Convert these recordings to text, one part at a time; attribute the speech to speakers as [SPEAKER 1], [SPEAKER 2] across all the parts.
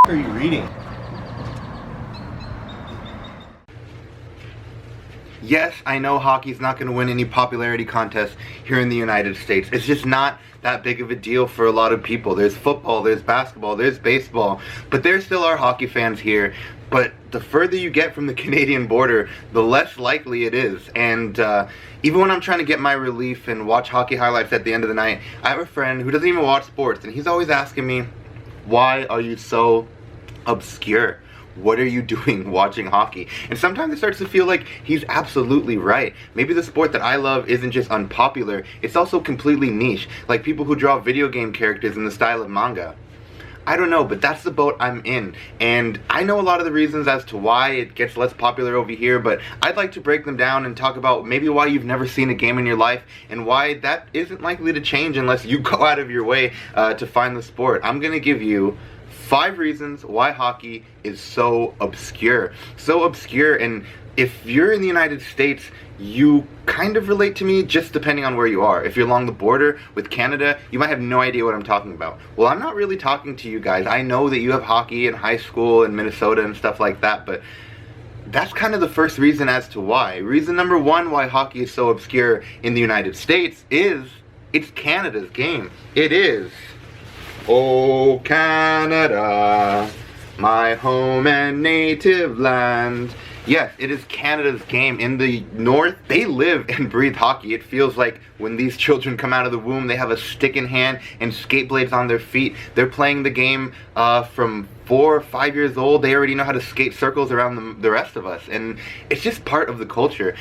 [SPEAKER 1] are you reading?
[SPEAKER 2] Yes, I know hockey's not going to win any popularity contests here in the United States. It's just not that big of a deal for a lot of people. There's football, there's basketball, there's baseball, but there still are hockey fans here. But the further you get from the Canadian border, the less likely it is. And even when I'm trying to get my relief and watch hockey highlights at the end of the night, I have a friend who doesn't even watch sports, and he's always asking me, why are you so obscure? What are you doing watching hockey? And sometimes it starts to feel like he's absolutely right. Maybe the sport that I love isn't just unpopular, it's also completely niche, like people who draw video game characters in the style of manga. I don't know, but that's the boat I'm in, and I know a lot of the reasons as to why it gets less popular over here, but I'd like to break them down and talk about maybe why you've never seen a game in your life and why that isn't likely to change unless you go out of your way to find the sport. I'm gonna give you 5 reasons why hockey is so obscure. So obscure, and if you're in the United States, you kind of relate to me just depending on where you are. If you're along the border with Canada, you might have no idea what I'm talking about. Well, I'm not really talking to you guys. I know that you have hockey in high school in Minnesota and stuff like that, but that's kind of the first reason as to why. Reason number 1 why hockey is so obscure in the United States is it's Canada's game. It is. Oh, Canada, my home and native land. Yes, it is Canada's game. In the north, they live and breathe hockey. It feels like when these children come out of the womb, they have a stick in hand and skate blades on their feet. They're playing the game from 4 or 5 years old. They already know how to skate circles around the rest of us, and it's just part of the culture.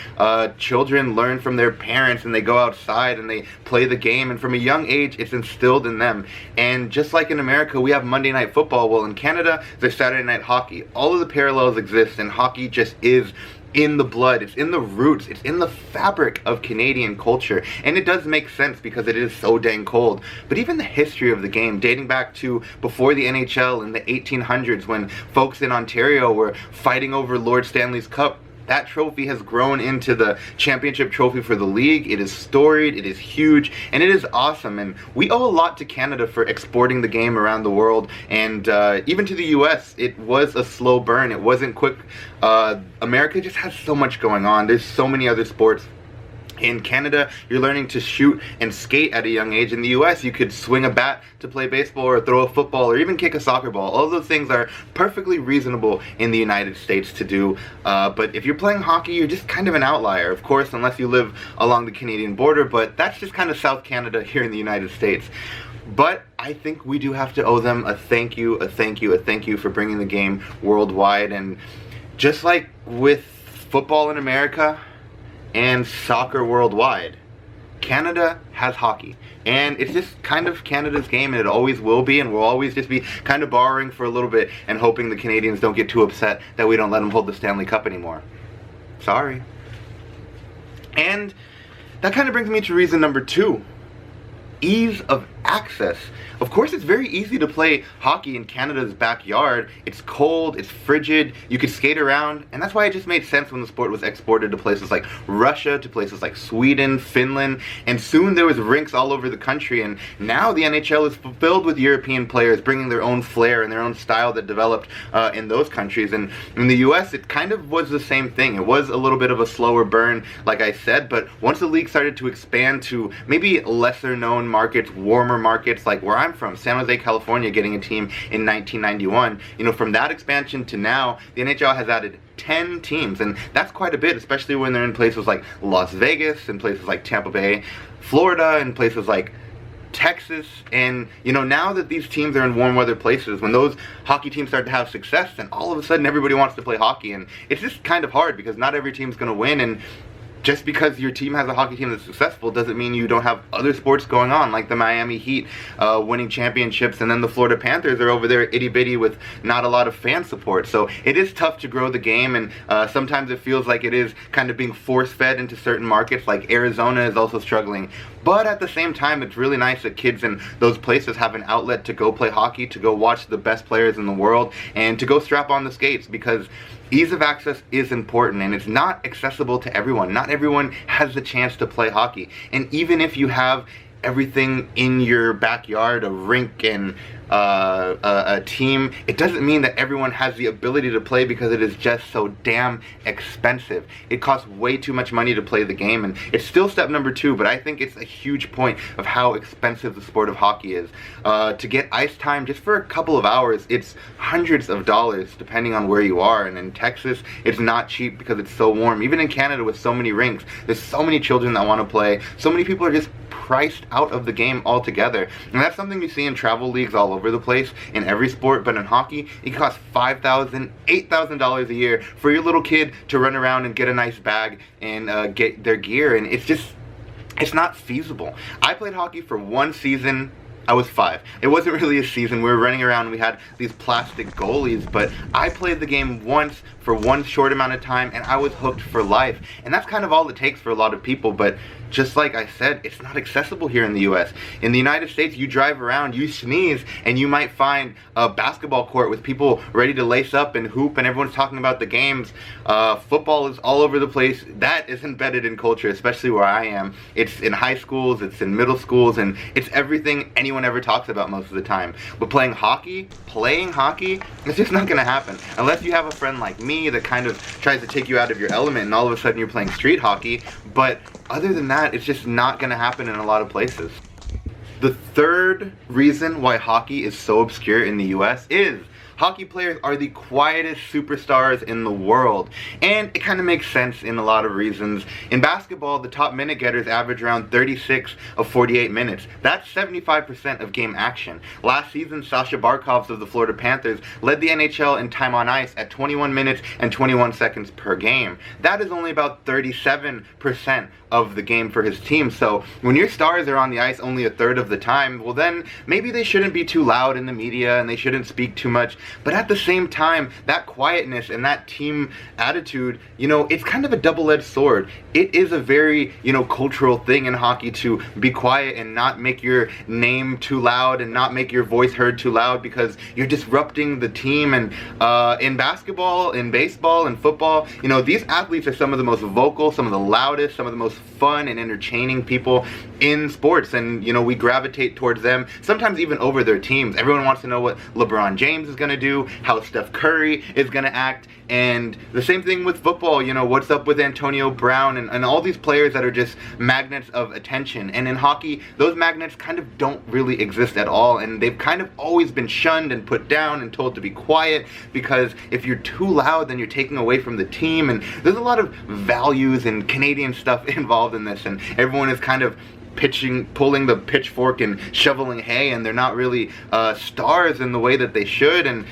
[SPEAKER 2] Children learn from their parents, and they go outside and they play the game, and from a young age it's instilled in them. And just like in America we have Monday Night Football, well in Canada there's Saturday Night Hockey. All of the parallels exist, and hockey just is in the blood, it's in the roots, it's in the fabric of Canadian culture, and it does make sense because it is so dang cold. But even the history of the game, dating back to before the NHL in the 1800s when folks in Ontario were fighting over Lord Stanley's Cup, that trophy has grown into the championship trophy for the league. It is storied, it is huge, and it is awesome. And we owe a lot to Canada for exporting the game around the world, and even to the US. It was a slow burn, it wasn't quick. America just has so much going on. There's so many other sports. In Canada, you're learning to shoot and skate at a young age. In the US, you could swing a bat to play baseball or throw a football or even kick a soccer ball. All of those things are perfectly reasonable in the United States to do. But if you're playing hockey, you're just kind of an outlier, of course, unless you live along the Canadian border, but that's just kind of South Canada here in the United States. But I think we do have to owe them a thank you, a thank you, a thank you for bringing the game worldwide. And just like with football in America and soccer worldwide, Canada has hockey, and it's just kind of Canada's game, and it always will be, and we'll always just be kind of borrowing for a little bit and hoping the Canadians don't get too upset that we don't let them hold the Stanley Cup anymore. Sorry. And that kind of brings me to reason number 2. Ease of access. Of course, it's very easy to play hockey in Canada's backyard. It's cold, it's frigid, you could skate around, and that's why it just made sense when the sport was exported to places like Russia, to places like Sweden, Finland, and soon there was rinks all over the country. And now the NHL is filled with European players bringing their own flair and their own style that developed in those countries. And in the US, it kind of was the same thing. It was a little bit of a slower burn, like I said, but once the league started to expand to maybe lesser known markets, warmer markets, like where I'm from, San Jose, California, getting a team in 1991. You know, from that expansion to now, the NHL has added 10 teams, and that's quite a bit, especially when they're in places like Las Vegas, and places like Tampa Bay, Florida, and places like Texas. And you know, now that these teams are in warm weather places, when those hockey teams start to have success, then all of a sudden everybody wants to play hockey, and it's just kind of hard because not every team's going to win. And just because your team has a hockey team that's successful doesn't mean you don't have other sports going on, like the Miami Heat winning championships, and then the Florida Panthers are over there itty-bitty with not a lot of fan support. So it is tough to grow the game, and sometimes it feels like it is kind of being force-fed into certain markets, like Arizona is also struggling. But at the same time, it's really nice that kids in those places have an outlet to go play hockey, to go watch the best players in the world, and to go strap on the skates, because ease of access is important, and it's not accessible to everyone. Not everyone has the chance to play hockey. And even if you have everything in your backyard, a rink and a team, it doesn't mean that everyone has the ability to play, because it is just so damn expensive. It costs way too much money to play the game, and it's still step number 2, but I think it's a huge point of how expensive the sport of hockey is. To get ice time just for a couple of hours, it's hundreds of dollars depending on where you are, and in Texas it's not cheap because it's so warm. Even in Canada, with so many rinks, there's so many children that want to play, so many people are just priced out of the game altogether. And that's something you see in travel leagues all over the place in every sport, but in hockey it costs $5,000, $8,000 a year for your little kid to run around and get a nice bag and get their gear, and it's not feasible. I played hockey for 1 season. I was 5. It wasn't really a season. We were running around, we had these plastic goalies, but I played the game once for 1 short amount of time and I was hooked for life. And that's kind of all it takes for a lot of people, but just like I said, it's not accessible here in the US. In the United States, you drive around, you sneeze, and you might find a basketball court with people ready to lace up and hoop, and everyone's talking about the games. Football is all over the place. That is embedded in culture, especially where I am. It's in high schools, it's in middle schools, and it's everything anyone ever talks about most of the time. But playing hockey, it's just not gonna happen. Unless you have a friend like me that kind of tries to take you out of your element and all of a sudden you're playing street hockey. But other than that, it's just not gonna happen in a lot of places. The third reason why hockey is so obscure in the US is hockey players are the quietest superstars in the world, and it kind of makes sense in a lot of reasons. In basketball, the top minute getters average around 36 of 48 minutes. That's 75% of game action. Last season, Sasha Barkovs of the Florida Panthers led the NHL in time on ice at 21 minutes and 21 seconds per game. That is only about 37% of the game for his team. So when your stars are on the ice only a third of the time, well then maybe they shouldn't be too loud in the media and they shouldn't speak too much. But at the same time, that quietness and that team attitude, you know, it's kind of a double-edged sword. It is a very, you know, cultural thing in hockey to be quiet and not make your name too loud and not make your voice heard too loud, because you're disrupting the team. And in basketball, in baseball, and football, you know, these athletes are some of the most vocal, some of the loudest, some of the most fun and entertaining people in sports, and you know, we gravitate towards them, sometimes even over their teams. Everyone wants to know what LeBron James is gonna do, how Steph Curry is gonna act, and the same thing with football. You know, what's up with Antonio Brown and all these players that are just magnets of attention. And in hockey, those magnets kind of don't really exist at all, and they've kind of always been shunned and put down and told to be quiet, because if you're too loud, then you're taking away from the team. And there's a lot of values and Canadian stuff involved in this, and everyone is kind of pulling the pitchfork and shoveling hay, and they're not really stars in the way that they should. And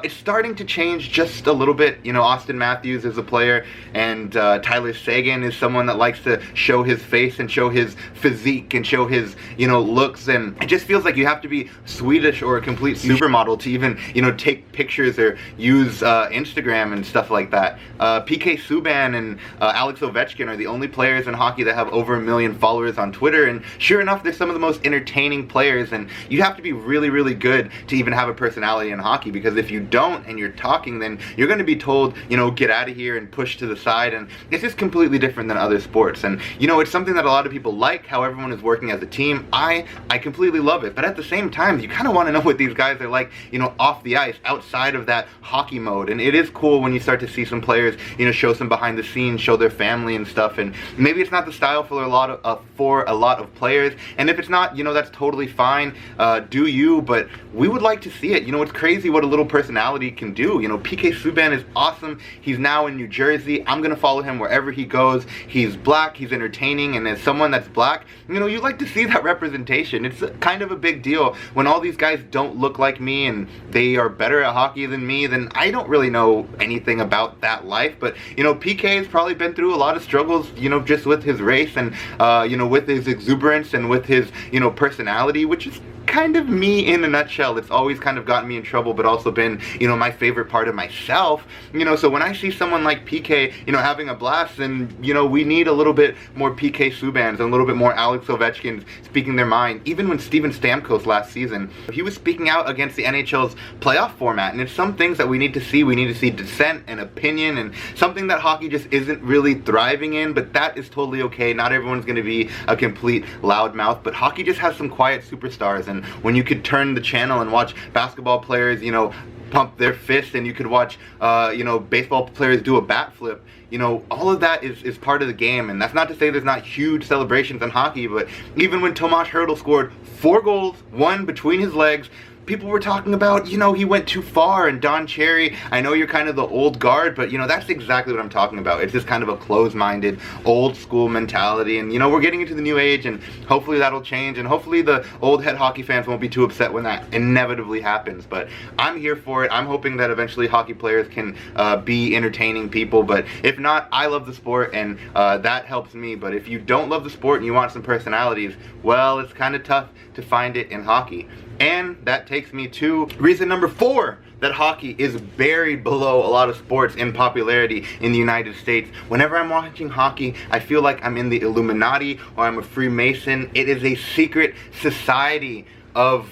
[SPEAKER 2] it's starting to change just a little bit. You know, Austin Matthews is a player, and Tyler Seguin is someone that likes to show his face and show his physique and show his, you know, looks, and it just feels like you have to be Swedish or a complete supermodel to even, you know, take pictures or use Instagram and stuff like that. PK Subban and Alex Ovechkin are the only players in hockey that have over 1 million followers on Twitter. And sure enough, they're some of the most entertaining players, and you have to be really, really good to even have a personality in hockey, because if you don't and you're talking, then you're going to be told, you know, get out of here and pushed to the side. And it's just completely different than other sports. And you know, it's something that a lot of people like, how everyone is working as a team. I completely love it, but at the same time, you kind of want to know what these guys are like, you know, off the ice, outside of that hockey mode. And it is cool when you start to see some players, you know, show some behind the scenes, show their family and stuff. And maybe it's not the style for a lot of players, and if it's not, you know, that's totally fine. Do you? But we would like to see it. You know, it's crazy what a little personality can do. You know, PK Subban is awesome. He's now in New Jersey. I'm gonna follow him wherever he goes. He's black, he's entertaining, and as someone that's black, you know, you like to see that representation. It's kind of a big deal when all these guys don't look like me and they are better at hockey than me. Then I don't really know anything about that life. But you know, PK has probably been through a lot of struggles, you know, just with his race and you know, with his exuberance and with his, you know, personality, which is kind of me in a nutshell. It's always kind of gotten me in trouble, but also been, you know, my favorite part of myself. You know, so when I see someone like PK, you know, having a blast, then, you know, we need a little bit more PK Subans and a little bit more Alex Ovechkin speaking their mind. Even when Steven Stamkos last season, he was speaking out against the NHL's playoff format, and it's some things that we need to see. We need to see dissent and opinion, and something that hockey just isn't really thriving in, but that is totally okay. Not everyone's going to be a complete loudmouth, but hockey just has some quiet superstars, and when you could turn the channel and watch basketball players, you know, pump their fist, and you could watch, you know, baseball players do a bat flip, you know, all of that is part of the game. And that's not to say there's not huge celebrations in hockey, but even when Tomas Hertl scored 4 goals, 1 between his legs, people were talking about, you know, he went too far. And Don Cherry, I know you're kind of the old guard, but, you know, that's exactly what I'm talking about. It's just kind of a closed-minded, old-school mentality. And, you know, we're getting into the new age, and hopefully that'll change. And hopefully the old head hockey fans won't be too upset when that inevitably happens. But I'm here for it. I'm hoping that eventually hockey players can be entertaining people. But if not, I love the sport, and that helps me. But if you don't love the sport and you want some personalities, well, it's kind of tough to find it in hockey. And that takes me to reason number 4, that hockey is buried below a lot of sports in popularity in the United States. Whenever I'm watching hockey, I feel like I'm in the Illuminati or I'm a Freemason. It is a secret society of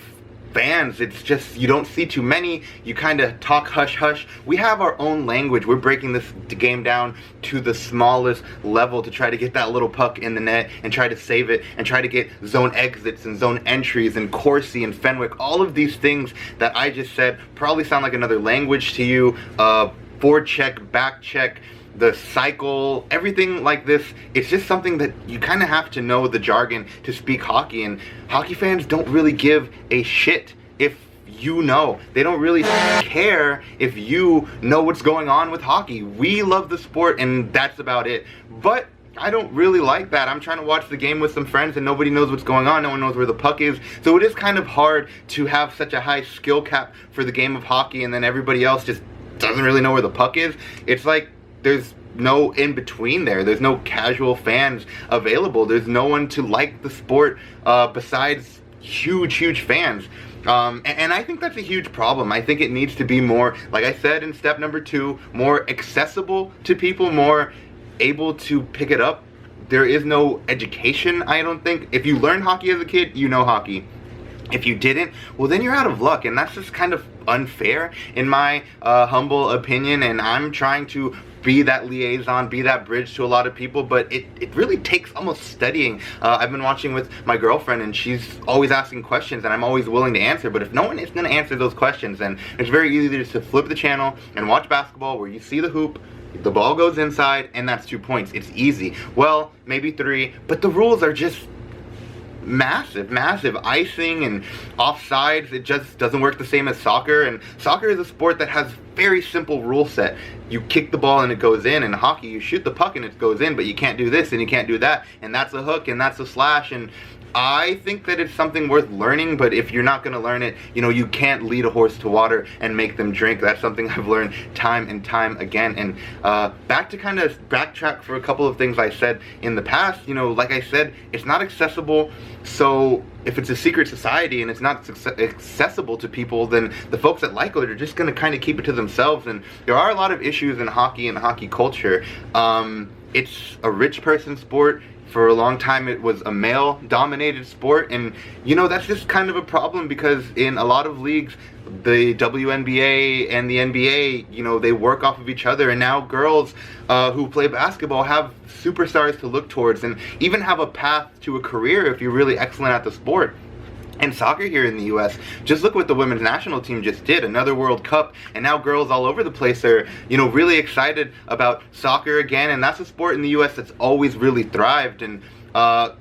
[SPEAKER 2] fans. It's just, you don't see too many. You kind of talk hush hush. We have our own language. We're breaking this game down to the smallest level to try to get that little puck in the net and try to save it and try to get zone exits and zone entries and Corsi and Fenwick. All of these things that I just said probably sound like another language to you. Forward check, back check, the cycle, everything like this. It's just something that you kind of have to know the jargon to speak hockey, and hockey fans don't really give a shit if you know. They don't really care if you know what's going on with hockey. We love the sport, and that's about it. But I don't really like that. I'm trying to watch the game with some friends and nobody knows what's going on. No one knows where the puck is. So it is kind of hard to have such a high skill cap for the game of hockey, and then everybody else just doesn't really know where the puck is. It's like there's no in between there. There's no casual fans available. There's no one to like the sport besides huge fans. And I think that's a huge problem. I think it needs to be more, like I said in step number 2, more accessible to people, more able to pick it up. There is no education, I don't think. If you learned hockey as a kid, you know hockey. If you didn't, well then you're out of luck, and that's just kind of unfair in my humble opinion, and I'm trying to be that liaison, be that bridge to a lot of people, but it really takes almost studying. I've been watching with my girlfriend, and she's always asking questions, and I'm always willing to answer, but if no one is going to answer those questions, then it's very easy just to flip the channel and watch basketball where you see the hoop, the ball goes inside, and that's 2 points. It's easy. Well, maybe 3, but the rules are just massive icing and offsides. It just doesn't work the same as soccer, and soccer is a sport that has very simple rule set. You kick the ball and it goes in. In hockey, you shoot the puck and it goes in, but you can't do this and you can't do that, and that's a hook and that's a slash. And I think that it's something worth learning, but if you're not going to learn it, you know, you can't lead a horse to water and make them drink. That's something I've learned time and time again. And back to kind of backtrack for a couple of things I said in the past, you know, like I said, it's not accessible. So if it's a secret society and it's not accessible to people, then the folks that like it are just going to kind of keep it to themselves. And there are a lot of issues in hockey and hockey culture. It's a rich person sport. For a long time it was a male-dominated sport, and you know, that's just kind of a problem because in a lot of leagues, the WNBA and the NBA, you know, they work off of each other, and now girls who play basketball have superstars to look towards and even have a path to a career if you're really excellent at the sport. And soccer here in the US, just look what the women's national team just did, another World Cup, and now girls all over the place are, you know, really excited about soccer again, and that's a sport in the US that's always really thrived. And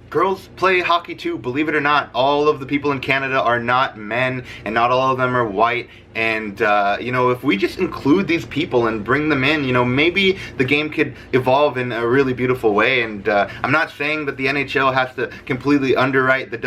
[SPEAKER 2] girls play hockey too, believe it or not. All of the people in Canada are not men, and not all of them are white. And you know, if we just include these people and bring them in, you know, maybe the game could evolve in a really beautiful way. And I'm not saying that the NHL has to completely underwrite the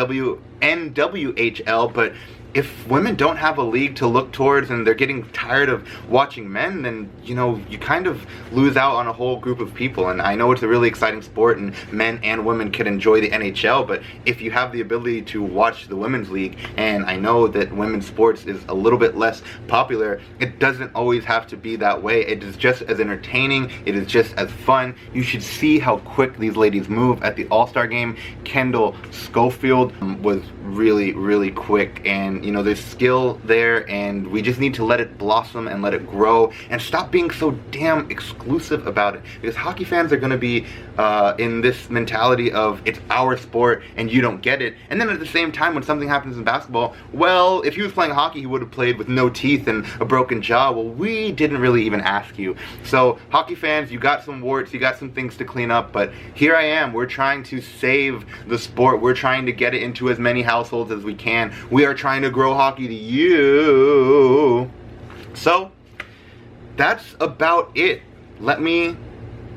[SPEAKER 2] NWHL, but if women don't have a league to look towards and they're getting tired of watching men, then, you know, you kind of lose out on a whole group of people. And I know it's a really exciting sport and men and women can enjoy the NHL, but if you have the ability to watch the women's league, and I know that women's sports is a little bit less popular, it doesn't always have to be that way. It is just as entertaining, it is just as fun. You should see how quick these ladies move at the All-Star game. Kendall Schofield was really quick, and you know, there's skill there, and we just need to let it blossom and let it grow and stop being so damn exclusive about it, because hockey fans are going to be in this mentality of it's our sport and you don't get it. And then at the same time, when something happens in basketball, well, if he was playing hockey, he would have played with no teeth and a broken jaw. Well, we didn't really even ask you. So hockey fans, you got some warts, you got some things to clean up, but here I am. We're trying to save the sport. We're trying to get it into as many households as we can. We are trying to grow hockey to you. So that's about it. Let me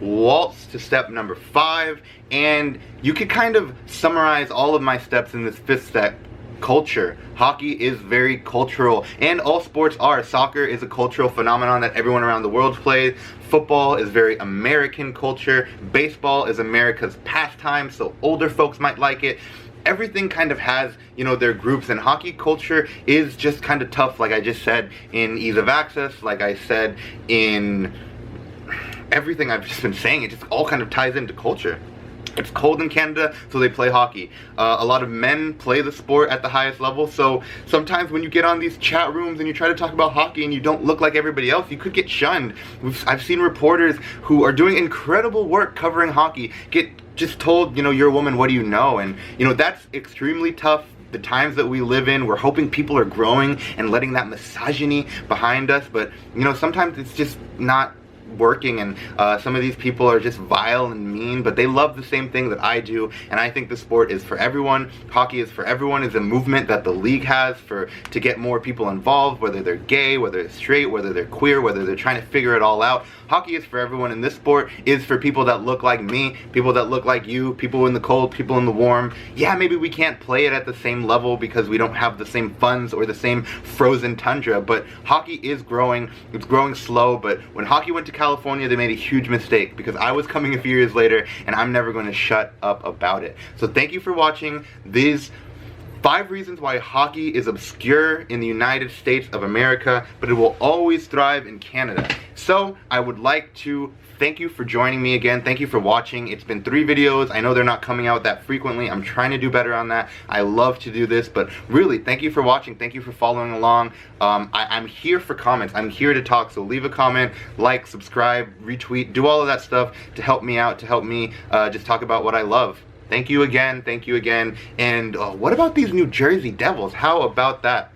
[SPEAKER 2] waltz to step number 5, and you could kind of summarize all of my steps in this 5th step. Culture. Hockey is very cultural, and all sports are. Soccer is a cultural phenomenon that everyone around the world plays. Football is very American culture. Baseball is America's pastime, so older folks might like it. Everything kind of has, you know, their groups, and hockey culture is just kind of tough, like I just said, in ease of access, like I said in everything I've just been saying. It just all kind of ties into culture. It's cold in Canada, so they play hockey. A lot of men play the sport at the highest level, so sometimes when you get on these chat rooms and you try to talk about hockey and you don't look like everybody else, you could get shunned. I've seen reporters who are doing incredible work covering hockey get just told, you know, you're a woman, what do you know? And, you know, that's extremely tough. The times that we live in, we're hoping people are growing and letting that misogyny behind us, but, you know, sometimes it's just not working, and some of these people are just vile and mean, but they love the same thing that I do, and I think the sport is for everyone. Hockey is for everyone. Is a movement that the league has to get more people involved, whether they're gay, whether they're straight, whether they're queer, whether they're trying to figure it all out. Hockey is for everyone, and this sport is for people that look like me, people that look like you, people in the cold, people in the warm. Yeah, maybe we can't play it at the same level because we don't have the same funds or the same frozen tundra, but hockey is growing. It's growing slow, but when hockey went to California, they made a huge mistake, because I was coming a few years later, and I'm never going to shut up about it. So thank you for watching these 5 reasons why hockey is obscure in the United States of America, but it will always thrive in Canada. So I would like to thank you for joining me again. Thank you for watching. It's been 3 videos. I know they're not coming out that frequently. I'm trying to do better on that. I love to do this, but really, thank you for watching. Thank you for following along. I'm here for comments. I'm here to talk, so leave a comment, like, subscribe, retweet, do all of that stuff to help me out, to help me just talk about what I love. Thank you again, and what about these New Jersey Devils? How about that?